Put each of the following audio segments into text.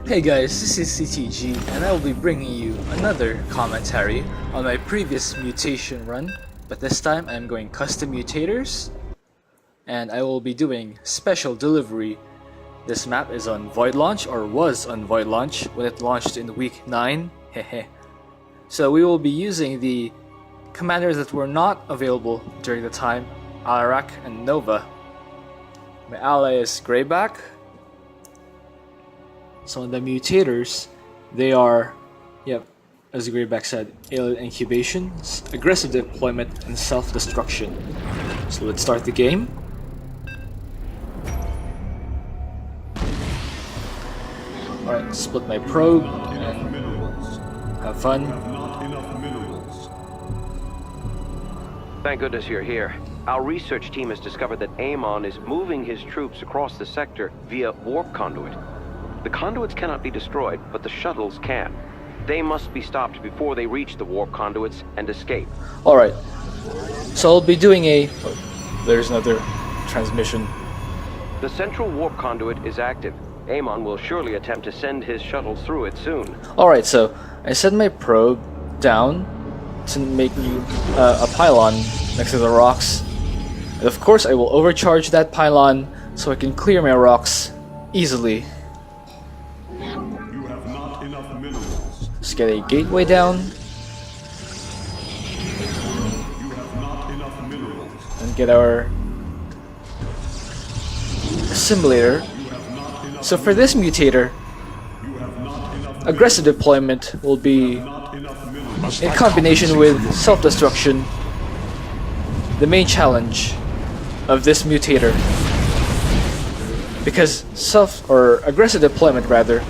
Hey guys, this is CTG and I will be bringing you another commentary on my previous mutation run, but this time I'm going custom mutators and I will be doing special delivery. This map is on Void Launch, or was on Void Launch when it launched in week 9. Hehe. So we will be using the commanders that were not available during the time, Alarak and Nova. My ally is Greyback. So in the mutators, they are, as Greyback said, alien incubation, aggressive deployment, and self-destruction. So let's start the game. Alright, split my probe and have fun. Thank goodness you're here. Our research team has discovered that Amon is moving his troops across the sector via warp conduit. The conduits cannot be destroyed, but the shuttles can. They must be stopped before they reach the warp conduits and escape. Alright, so I'll be doing a... there's another transmission. The central warp conduit is active. Amon will surely attempt to send his shuttles through it soon. Alright, so I set my probe down to make a pylon next to the rocks. And of course I will overcharge that pylon so I can clear my rocks easily. You have not enough minerals. Let's get a gateway down. You have not enough minerals. And get our assimilator. So for this mutator, aggressive deployment will be in combination with self-destruction the main challenge of this mutator, because aggressive deployment rather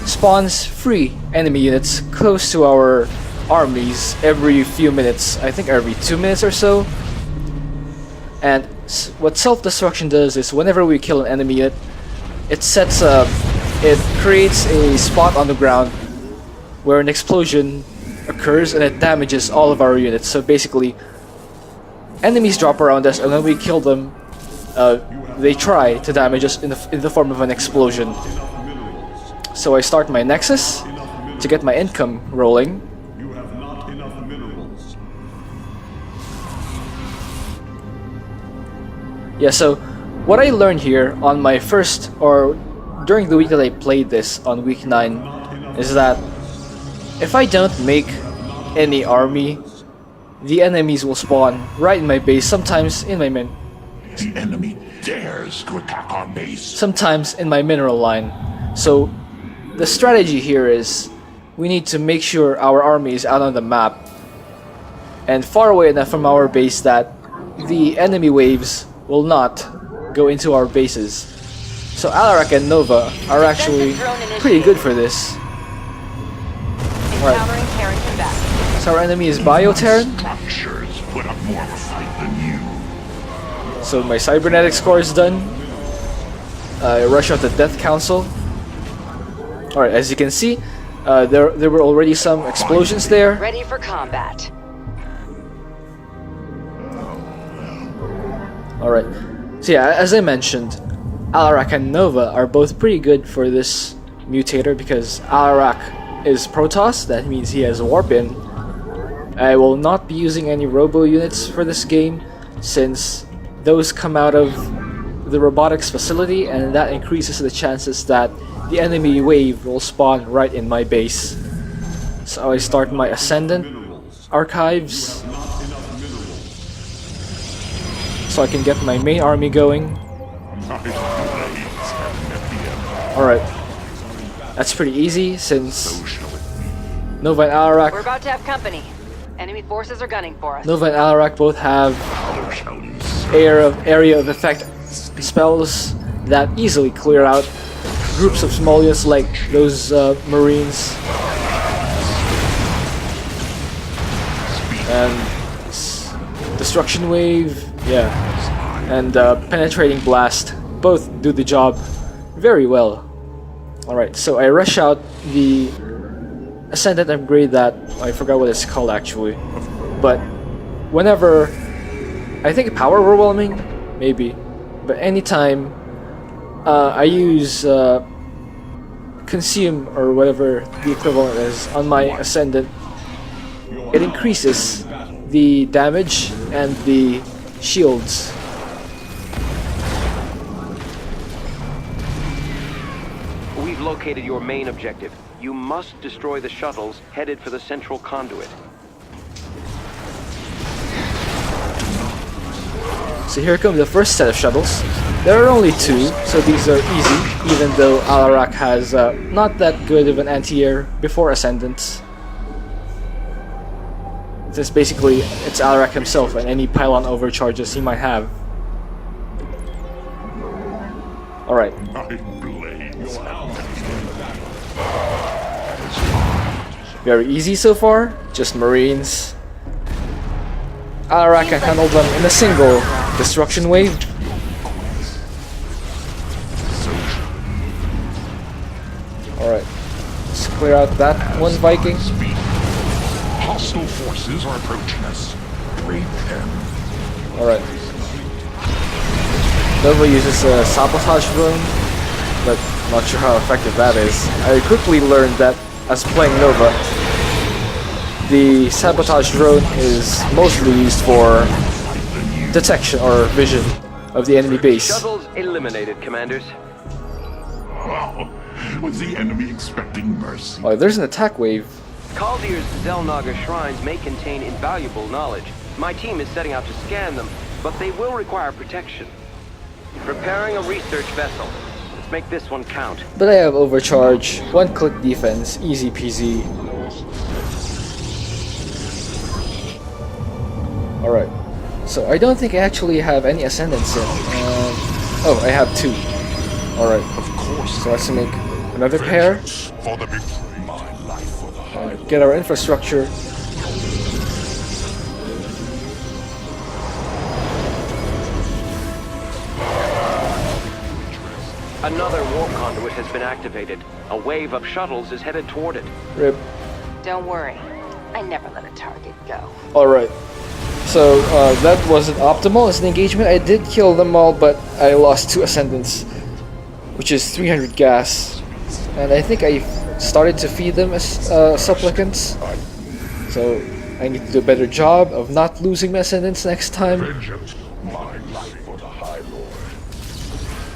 spawns free enemy units close to our armies every few minutes. I think every 2 minutes or so. And what self-destruction does is whenever we kill an enemy unit, it creates a spot on the ground where an explosion occurs and it damages all of our units. So basically, enemies drop around us, and when we kill them, they try to damage us in the form of an explosion. So I start my Nexus to get my income rolling. You have not enough minerals. Yeah, so what I learned here on my first, or during the week that I played this on week 9, is that if I don't make any army, the enemies will spawn right in my base, sometimes in my The enemy dares to attack our base. sometimes in my mineral line. So the strategy here is we need to make sure our army is out on the map and far away enough from our base that the enemy waves will not go into our bases. So Alarak and Nova are actually pretty good for this. Encountering Terran combatants. So our enemy is Bioterran, Structures put up more of a fight than you. so my cybernetics core is done. I rush out the Death Council. Alright, as you can see, there were already some explosions there. Ready for combat. Alright, so yeah, as I mentioned, Alarak and Nova are both pretty good for this mutator because Alarak is Protoss, that means he has Warp in. I will not be using any robo units for this game since those come out of the robotics facility, and that increases the chances that the enemy wave will spawn right in my base. So I start my Ascendant archives so I can get my main army going. Alright, that's pretty easy since Nova and We're Alarak about to have company. Enemy forces are gunning for us. Nova and Alarak both have area of effect spells that easily clear out groups of small units like those Marines. And Destruction Wave, yeah, and Penetrating Blast both do the job very well. Alright, so I rush out the Ascendant upgrade that I forgot what it's called actually, but whenever I think power overwhelming, maybe, but anytime I use consume, or whatever the equivalent is, on my Ascendant, it increases the damage and the shields. We've located your main objective. You must destroy the shuttles headed for the central conduit. So here come the first set of shuttles. There are only 2, so these are easy, even though Alarak has not that good of an anti-air before Ascendance. Since basically it's Alarak himself and any pylon overcharges he might have. Alright. Very easy so far, just Marines. Alarak can handle them in a single destruction wave. Alright, let's clear out that one Viking. Hostile forces are approaching us. Raid them. Alright. Nova uses a sabotage drone, but not sure how effective that is. I quickly learned that as playing Nova, the sabotage drone is mostly used for detection or vision of the enemy base. Shuttles eliminated, commanders. Wow. Was the enemy expecting mercy? Oh, there's an attack wave. Kaldir's Zelnaga shrines may contain invaluable knowledge. My team is setting out to scan them, but they will require protection. Preparing a research vessel. Let's make this one count. But I have overcharge, one-click defense, easy peasy. Alright, so I don't think I actually have any Ascendants in. Oh, I have 2. Alright, Of course. so let's make another pair. For the my life for the high. Get our infrastructure. Another warp conduit has been activated. A wave of shuttles is headed toward it. Rip. Don't worry. I never let a target go. Alright. So, that wasn't optimal as an engagement. I did kill them all, but I lost 2 Ascendants, which is 300 gas. And I think I started to feed them as supplicants. So, I need to do a better job of not losing my Ascendants next time. Vengeance. My life for the High Lord.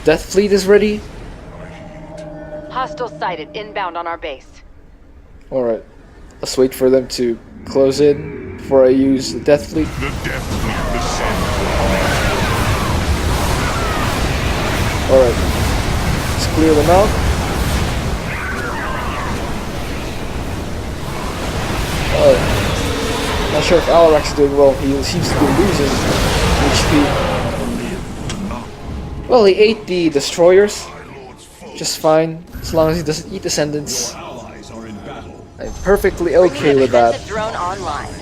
Death Fleet is ready. Hostile sighted inbound on our base. Alright. Let's wait for them to close in before I use the Death Fleet. The Death Fleet descends. Alright. Let's clear them out. Not sure if Alarak's doing well. He seems to be losing HP. Well, he ate the destroyers just fine, as long as he doesn't eat Ascendants. Allies are in battle. I'm perfectly okay with Defensive that. drone online.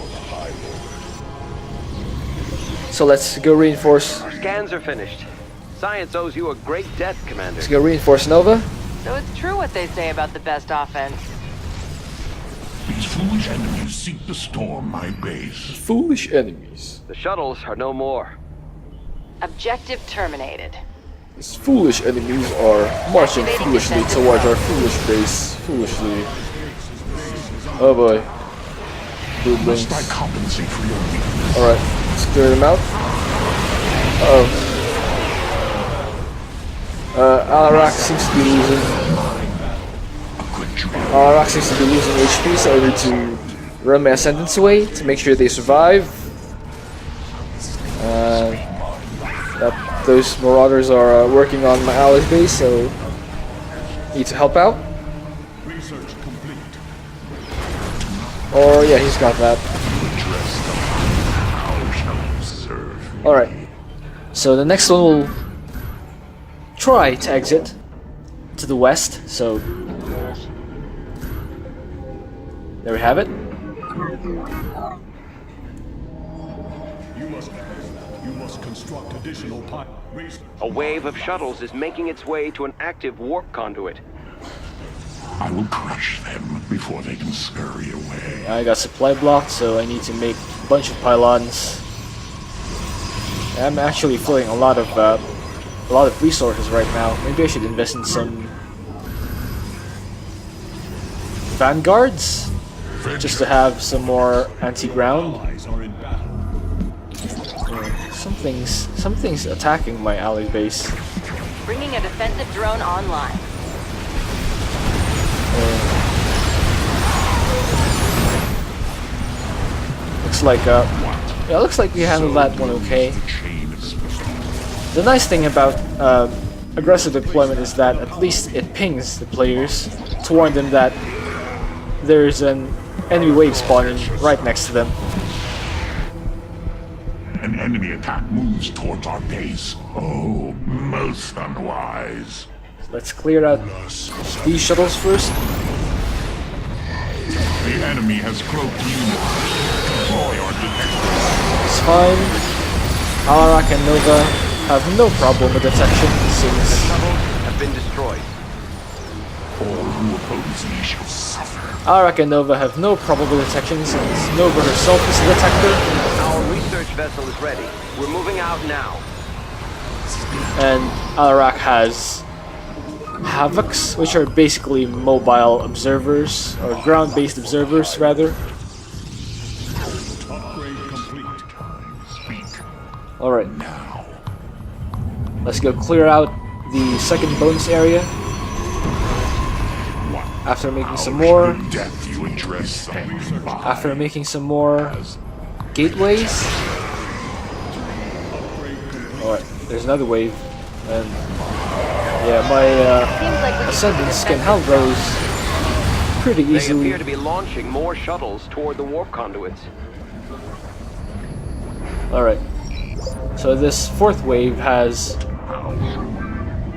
So let's go reinforce. Scans are finished. Science owes you a great debt, Commander. Let's go reinforce Nova. So it's true what they say about the best offense. These foolish enemies seek to storm my base. Foolish enemies. The shuttles are no more. Objective terminated. These foolish enemies are marching foolishly towards our foolish base. Foolishly. Oh boy. Must I compensate for your weakness? Alright, let's clear them out. Uh-oh. Alarak seems to be losing. A quick dream. Alarak seems to be losing HP, so I need to run my Ascendants away to make sure they survive. Those Marauders are working on my allies' base, so need to help out. Research complete. Or yeah, he's got that. Alright, so the next one will try to exit to the west, so there we have it. You must construct additional pipe. A wave of shuttles is making its way to an active warp conduit. I will crush them before they can scurry away. I got supply blocked, so I need to make a bunch of pylons. I'm actually filling a lot of resources right now. Maybe I should invest in some vanguards, just to have some more anti-ground. Allies are in battle. Something's attacking my ally base. Bringing a defensive drone online. Looks like we handled that one okay. The nice thing about aggressive deployment is that at least it pings the players to warn them that there's an enemy wave spawning right next to them. An enemy attack moves towards our base. Oh, most unwise. Let's clear out these shuttles first. The enemy has cloaked units. Deploy our detectors. It's fine. Alarak and Nova have no problem with detection since Shuttles have been destroyed. All who oppose me shall suffer. Alarak and Nova have no problem with detection since Nova herself is a detector, Our research vessel is ready. We're moving out now. and Alarak has Havocs, which are basically mobile observers, or ground-based observers rather. Upgrade complete. Speak Alright, now. let's go clear out the second bonus area. After making some more, Death you address them by. after making some more gateways. Alright, there's another wave, and yeah, my Seems like we could Ascendants use can defensive handle those pretty They easily. appear to be launching more shuttles toward the warp conduits. Alright, so this fourth wave has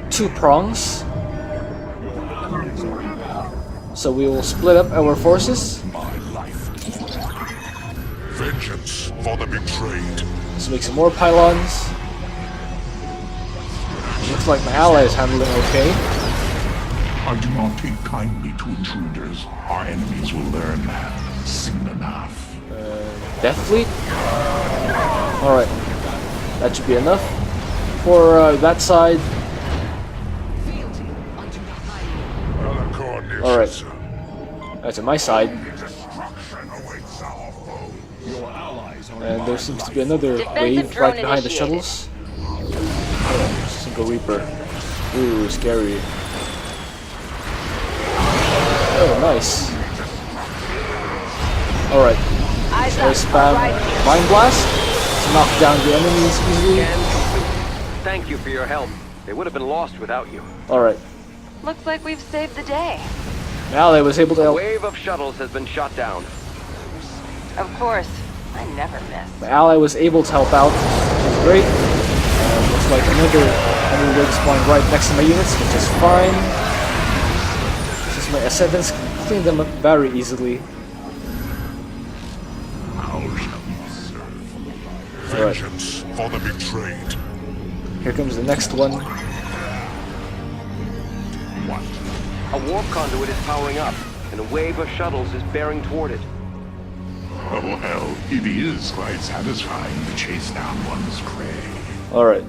2 prongs. So we will split up our forces. My life. Vengeance for the betrayed. Let's make some more pylons. Looks like my ally is handling okay. I do not take kindly to intruders. Our enemies will learn that soon enough. Death Fleet? Alright, that should be enough. For that side, alright, that's on my side. Your allies are And there seems to be another Defensive wave drone right behind the initiated. shuttles. Oh, Single Reaper. Ooh, scary. Oh, nice. Alright, Eyes so I up. spam Right here. Mind Blast to knock down the enemies easily. Scan complete. Thank you for your help. They would have been lost without you. Alright, Looks like we've saved the day. my ally was able to A help. wave of shuttles has been shot down. Of course. I never miss. My ally was able to help out, which is great. Looks like another enemy wave spawning right next to my units, which is fine. Since my Ascendants can clean them up very easily. How shall we serve? Alright, Vengeance for the betrayed. here comes the next one. What? A warp conduit is powering up, and a wave of shuttles is bearing toward it. Oh hell, it is quite satisfying to chase down one's prey. Alright.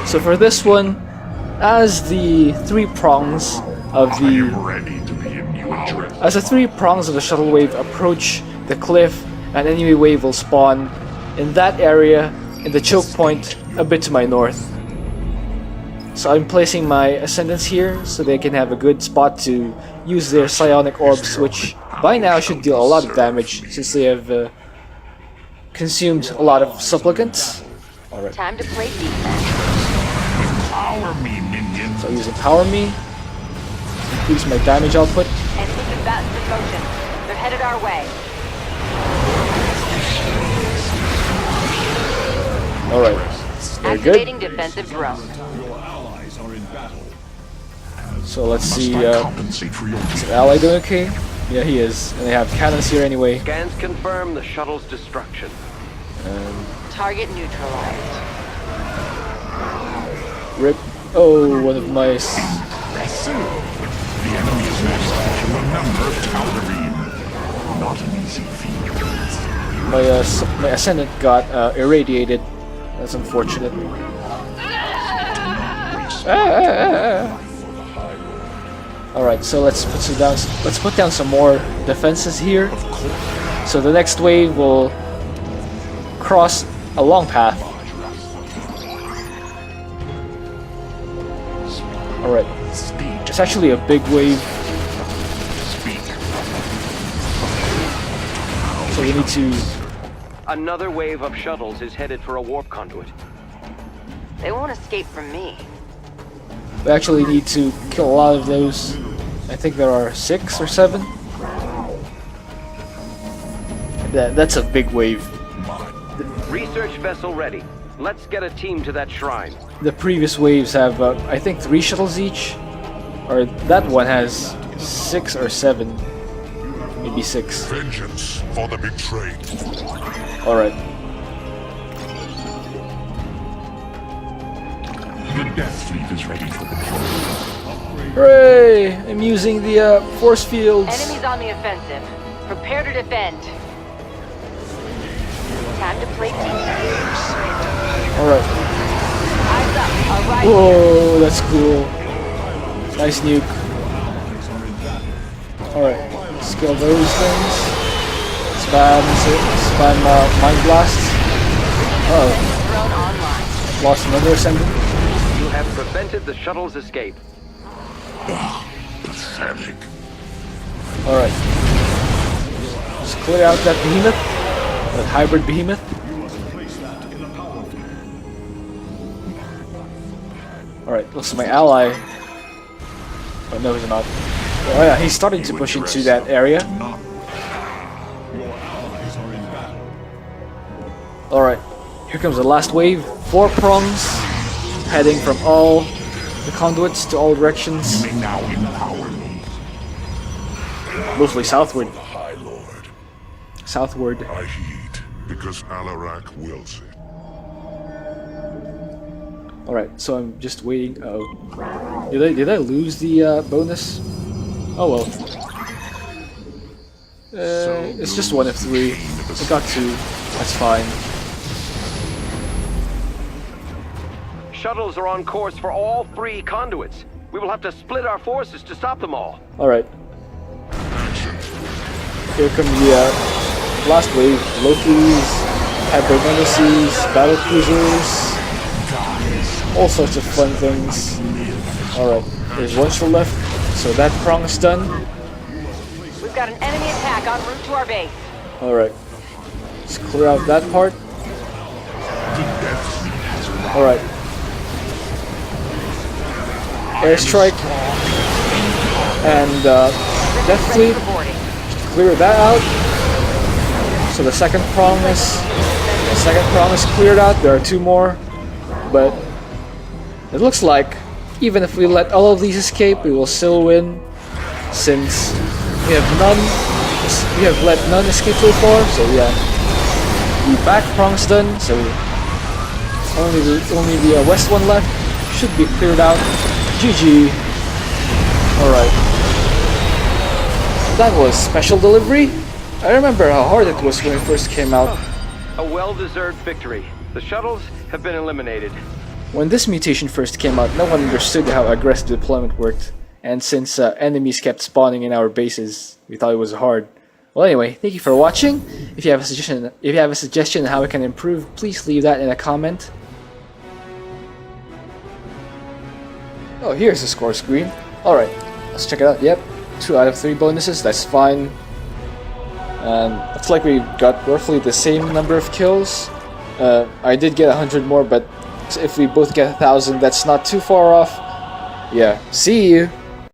So for this one, as the 3 prongs of I the am ready to begin you address. As the 3 prongs of the shuttle wave approach the cliff, an enemy wave will spawn in that area, in the choke point, a bit to my north. So I'm placing my Ascendants here, so they can have a good spot to use their psionic orbs, which by now should deal a lot of damage, since they have consumed a lot of supplicants. Alright, Time to play defense. Power me, minions. so using Power Me, increase my damage output. Enemies are fast in motion. They're headed our way. Alright, very Activating good. defensive drone. Your allies are in battle. So let's Must see, I compensate for your is the ally doing okay? Yeah, he is. And they have cannons here anyway. Scans confirm the shuttle's destruction. Target neutralized. Rip. Oh, one of my... aggressive? The enemy is lost to a number of Tal'Darim. Not an easy feat. My Ascendant got irradiated. That's unfortunate. Alright, so let's put down some more defenses here. So the next wave will cross a long path. Alright. It's actually a big wave. So we need to... Another wave of shuttles is headed for a warp conduit. They won't escape from me. We actually need to kill a lot of those. I think there are 6 or 7. That's a big wave. Research vessel ready. Let's get a team to that shrine. The previous waves have, I think, 3 shuttles each. Or that one has 6 or 7. Maybe 6. Vengeance for the betrayed. Alright. The Death Fleet is ready for deployment. Hooray! I'm using the force fields. Enemies on the offensive. Prepare to defend. Time to play defense. Alright. Eyes up. All right. Whoa, that's cool. Nice nuke. Alright. Let's kill those things. Spam Mind Blasts. Oh. Drone online. Lost another assembly. You have prevented the shuttle's escape. Pathetic. Alright. Just clear out that behemoth. That hybrid behemoth. Alright, looks like my ally. Oh no, he's not. Oh yeah, he's starting to push into that area. Alright, here comes the last wave. 4 prongs heading from all the conduits to all directions. You may now empower me. Mostly southward. The High Lord. Southward. I heed, because Alarak wills it. Alright, so I'm just waiting. Uh-oh. Did I lose the bonus? Oh well. It's just 1 of 3. I got 2. That's fine. Shuttles are on course for all 3 conduits. We will have to split our forces to stop them all. Alright. Here come the last wave. Lokis, Hypermenaces, battle cruisers, all sorts of fun things. Alright, there's 1 shell left, so that prong is done. We've got an enemy attack en route to our base. Alright. Let's clear out that part. Alright. Airstrike and Death Fleet. Clear that out. So the second prong is cleared out. There are 2 more, but it looks like even if we let all of these escape, we will still win, since we have let none escape so far. So yeah, the back prong's done. So only the west one left should be cleared out. GG. Alright. That was special delivery. I remember how hard it was when it first came out. A well-deserved victory. The shuttles have been eliminated. When this mutation first came out, no one understood how aggressive deployment worked. And since enemies kept spawning in our bases, we thought it was hard. Well anyway, thank you for watching. If you have a suggestion on how we can improve, please leave that in a comment. Oh, here's the score screen. Alright, let's check it out. Yep, 2 out of 3 bonuses, that's fine. And looks like we got roughly the same number of kills. I did get 100 more, but if we both get 1,000, that's not too far off. Yeah, see you!